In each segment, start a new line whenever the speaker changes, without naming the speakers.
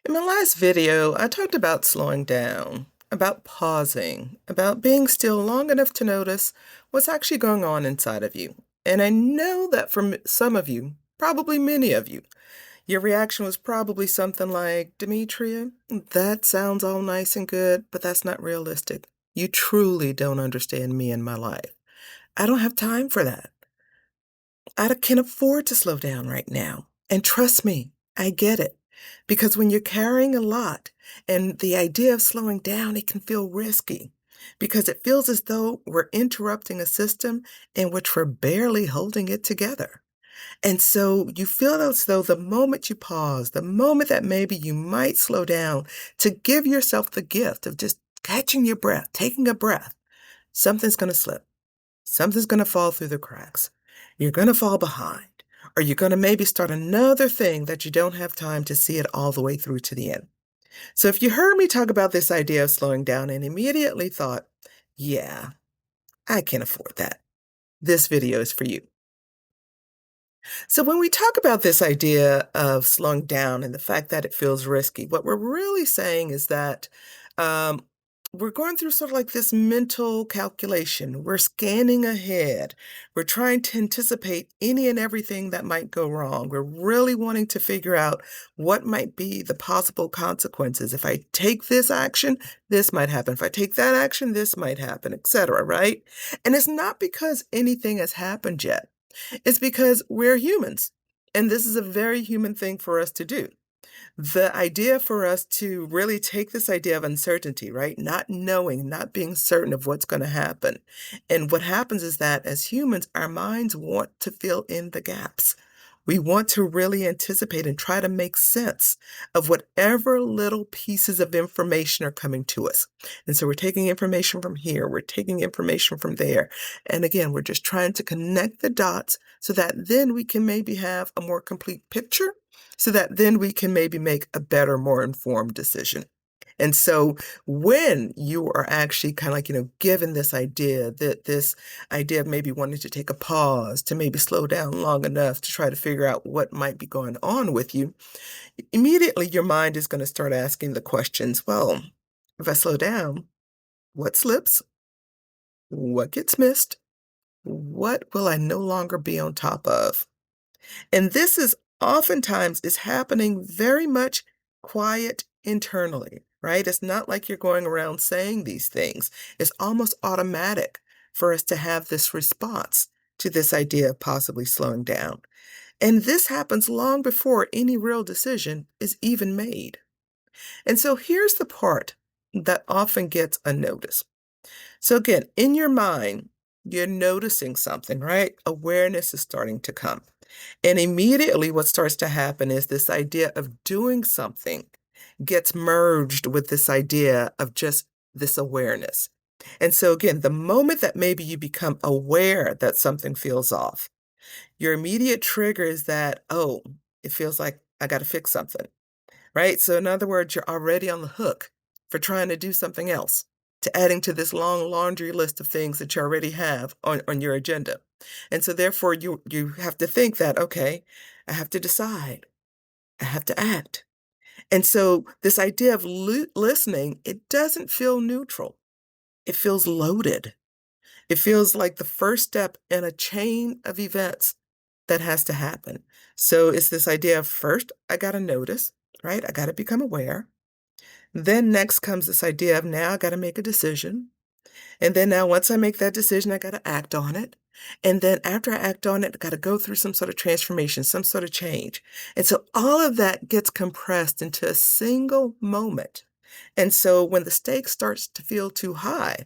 In my last video, I talked about slowing down, about pausing, about being still long enough to notice what's actually going on inside of you. And I know that for some of you, probably many of you, your reaction was probably something like, Demetria, that sounds all nice and good, but that's not realistic. You truly don't understand me and my life. I don't have time for that. Can afford to slow down right now. And trust me, I get it. Because when you're carrying a lot and the idea of slowing down, it can feel risky because it feels as though we're interrupting a system in which we're barely holding it together. And so you feel as though the moment you pause, the moment that maybe you might slow down to give yourself the gift of just catching your breath, taking a breath, something's going to slip. Something's going to fall through the cracks. You're going to fall behind, or you're going to maybe start another thing that you don't have time to see it all the way through to the end. So if you heard me talk about this idea of slowing down and immediately thought, yeah, I can afford that, this video is for you. So when we talk about this idea of slowing down and the fact that it feels risky, what we're really saying is that um, we're going through sort of like this mental calculation. We're scanning ahead. We're trying to anticipate any and everything that might go wrong. We're really wanting to figure out what might be the possible consequences. If I take this action, this might happen. If I take that action, this might happen, etc., right? And it's not because anything has happened yet. It's because we're humans, and this is a very human thing for us to do. The idea for us to really take this idea of uncertainty, right? Not knowing, not being certain of what's going to happen. And what happens is that as humans, our minds want to fill in the gaps. We want to really anticipate and try to make sense of whatever little pieces of information are coming to us. And so we're taking information from here, we're taking information from there. And again, we're just trying to connect the dots so that then we can maybe have a more complete picture, so that then we can maybe make a better, more informed decision. And so when you are actually kind of like, given this idea of maybe wanting to take a pause, to maybe slow down long enough to try to figure out what might be going on with you, immediately your mind is going to start asking the questions, well, if I slow down, what slips? What gets missed? What will I no longer be on top of? And this is oftentimes is happening very much quiet internally, right? It's not like you're going around saying these things. It's almost automatic for us to have this response to this idea of possibly slowing down. And this happens long before any real decision is even made. And so here's the part that often gets unnoticed. So again, in your mind, you're noticing something, right? Awareness is starting to come. And immediately what starts to happen is this idea of doing something gets merged with this idea of just this awareness. And so again, the moment that maybe you become aware that something feels off, your immediate trigger is that, oh, it feels like I got to fix something, right? So in other words, you're already on the hook for trying to do something else, to adding to this long laundry list of things that you already have on your agenda. And so therefore you have to think that, okay, I have to decide, I have to act. And so this idea of listening, it doesn't feel neutral. It feels loaded. It feels like the first step in a chain of events that has to happen. So it's this idea of first, I got to notice, right? I got to become aware. Then next comes this idea of now I got to make a decision. And then now once I make that decision, I got to act on it. And then after I act on it, I got to go through some sort of transformation, some sort of change. And so all of that gets compressed into a single moment. And so when the stake starts to feel too high,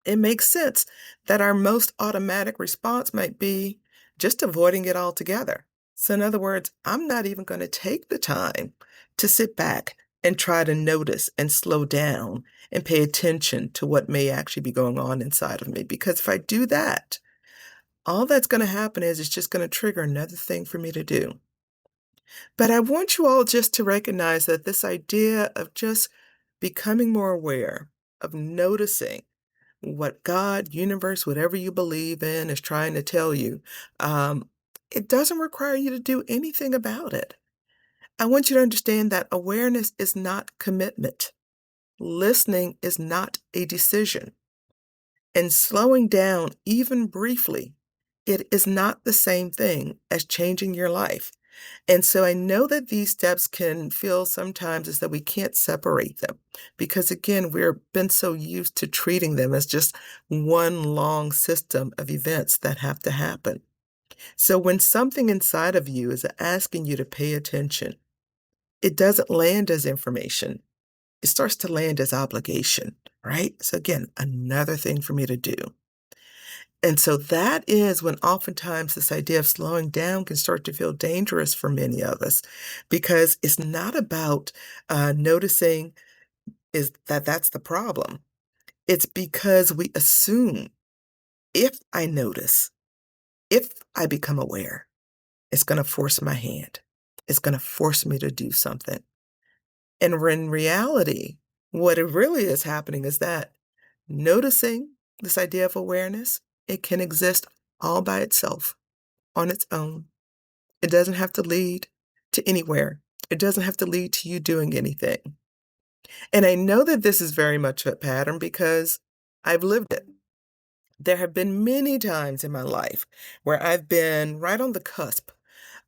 it makes sense that our most automatic response might be just avoiding it altogether. So, in other words, I'm not even going to take the time to sit back and try to notice and slow down and pay attention to what may actually be going on inside of me. Because if I do that, all that's going to happen is it's just going to trigger another thing for me to do. But I want you all just to recognize that this idea of just becoming more aware, of noticing, what God, universe, whatever you believe in is trying to tell you, um, it doesn't require you to do anything about it. I want you to understand that awareness is not commitment. Listening is not a decision. And slowing down, even briefly, it is not the same thing as changing your life. And so I know that these steps can feel sometimes as though we can't separate them because, again, we've been so used to treating them as just one long system of events that have to happen. So when something inside of you is asking you to pay attention, it doesn't land as information. It starts to land as obligation, right? So again, another thing for me to do. And so that is when oftentimes this idea of slowing down can start to feel dangerous for many of us because it's not about noticing is that that's the problem. It's because we assume if I notice, if I become aware, it's going to force my hand. It's going to force me to do something. And in reality, what it really is happening is that noticing this idea of awareness, it can exist all by itself on its own. It doesn't have to lead to anywhere. It doesn't have to lead to you doing anything. And I know that this is very much a pattern because I've lived it. There have been many times in my life where I've been right on the cusp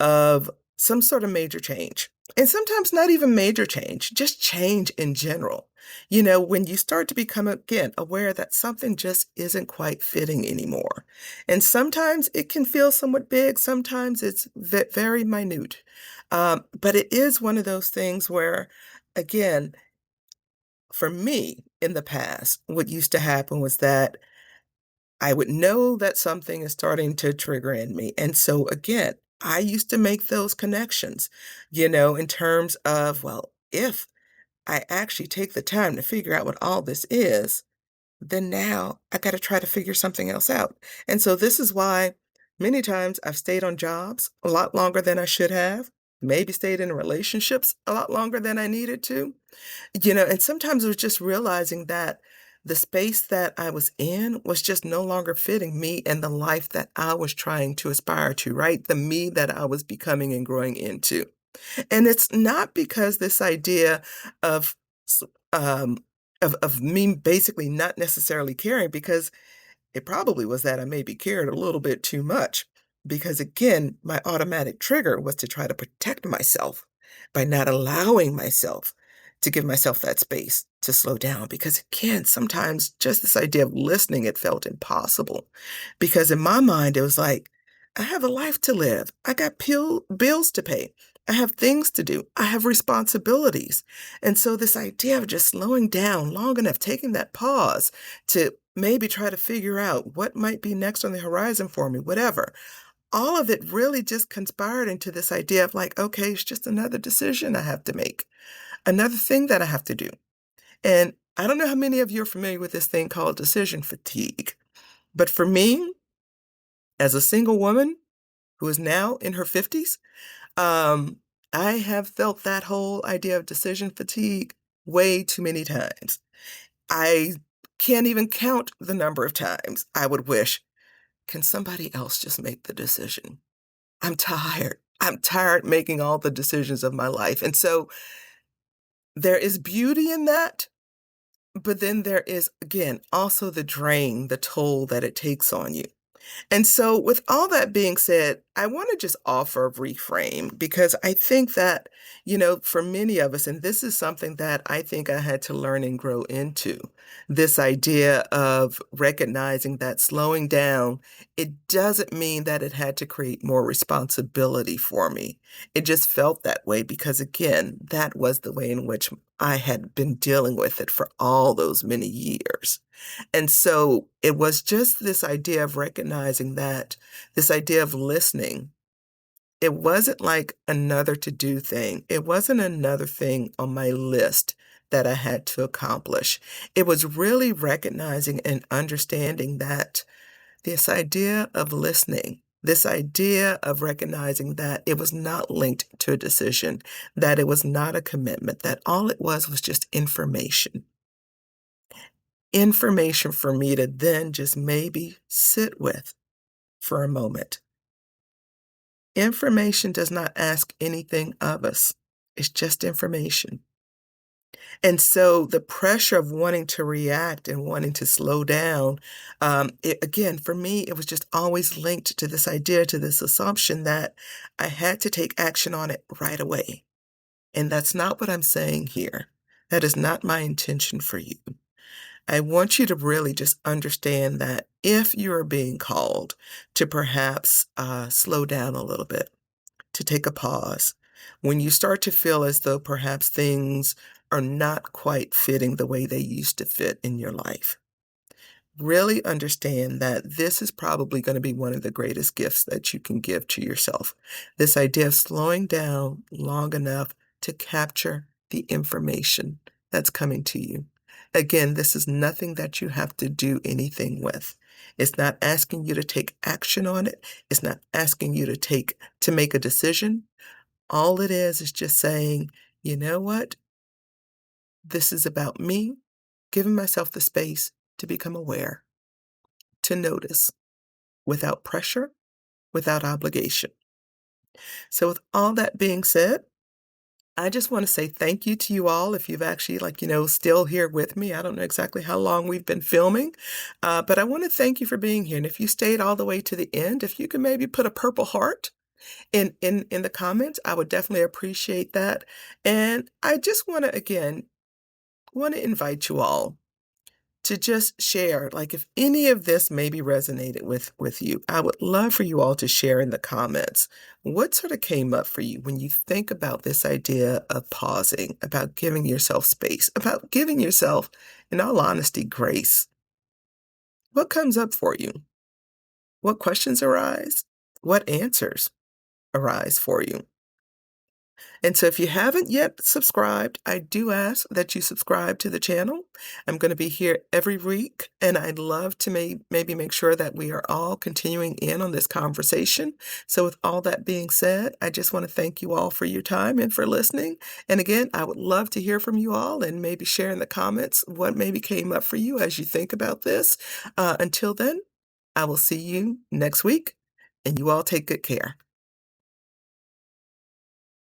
of some sort of major change. And sometimes not even major change, just change in general. When you start to become, again, aware that something just isn't quite fitting anymore. And sometimes it can feel somewhat big, sometimes it's very minute. But it is one of those things where, again, for me in the past, what used to happen was that I would know that something is starting to trigger in me. And so again, I used to make those connections, in terms of, well, if I actually take the time to figure out what all this is, then now I got to try to figure something else out. And so this is why many times I've stayed on jobs a lot longer than I should have, maybe stayed in relationships a lot longer than I needed to. And sometimes it was just realizing that the space that I was in was just no longer fitting me and the life that I was trying to aspire to, right? The me that I was becoming and growing into. And it's not because this idea of s- um of me basically not necessarily caring, because it probably was that I maybe cared a little bit too much because, again, my automatic trigger was to try to protect myself by not allowing myself to give myself that space to slow down. Because, again, sometimes just this idea of listening, it felt impossible. Because in my mind, it was like, I have a life to live. I got bills to pay. I have things to do. I have responsibilities. And so, this idea of just slowing down long enough, taking that pause to maybe try to figure out what might be next on the horizon for me, whatever. All of it really just conspired into this idea of like, okay, it's just another decision I have to make, another thing that I have to do. And I don't know how many of you are familiar with this thing called decision fatigue. But for me, as a single woman who is now in her 50s, um, I have felt that whole idea of decision fatigue way too many times. I can't even count the number of times I would wish, "Can somebody else just make the decision? I'm tired. I'm tired making all the decisions of my life." And so there is beauty in that, but then there is, again, also the drain, the toll that it takes on you. And so, with all that being said, I want to just offer a reframe because I think that, for many of us, and this is something that I think I had to learn and grow into, this idea of recognizing that slowing down, it doesn't mean that it had to create more responsibility for me. It just felt that way because, again, that was the way in which I had been dealing with it for all those many years. And so it was just this idea of recognizing that, this idea of listening. It wasn't like another to do thing. It wasn't another thing on my list that I had to accomplish. It was really recognizing and understanding that this idea of listening, this idea of recognizing that it was not linked to a decision, that it was not a commitment, that all it was just information. Information for me to then just maybe sit with for a moment. Information does not ask anything of us. It's just information. And so the pressure of wanting to react and wanting to slow down, again, for me, it was just always linked to this idea, to this assumption that I had to take action on it right away. And that's not what I'm saying here. That is not my intention for you. I want you to really just understand that if you are being called to perhaps slow down a little bit, to take a pause, when you start to feel as though perhaps things are not quite fitting the way they used to fit in your life, really understand that this is probably going to be one of the greatest gifts that you can give to yourself. This idea of slowing down long enough to capture the information that's coming to you. Again, this is nothing that you have to do anything with. It's not asking you to take action on it. It's not asking you to make a decision. All it is just saying, you know what? This is about me giving myself the space to become aware, to notice without pressure, without obligation. So, with all that being said, I just want to say thank you to you all if you've actually, still here with me. I don't know exactly how long we've been filming, but I want to thank you for being here. And if you stayed all the way to the end, if you can maybe put a purple heart in the comments, I would definitely appreciate that. And I just want to, again, invite you all to just share, like, if any of this maybe resonated with you. I would love for you all to share in the comments what sort of came up for you when you think about this idea of pausing, about giving yourself space, about giving yourself, in all honesty, grace. What comes up for you? What questions arise? What answers arise for you? And so if you haven't yet subscribed, I do ask that you subscribe to the channel. I'm going to be here every week, and I'd love to maybe make sure that we are all continuing in on this conversation. So with all that being said, I just want to thank you all for your time and for listening. And again, I would love to hear from you all and maybe share in the comments what maybe came up for you as you think about this. Until then, I will see you next week, and you all take good care.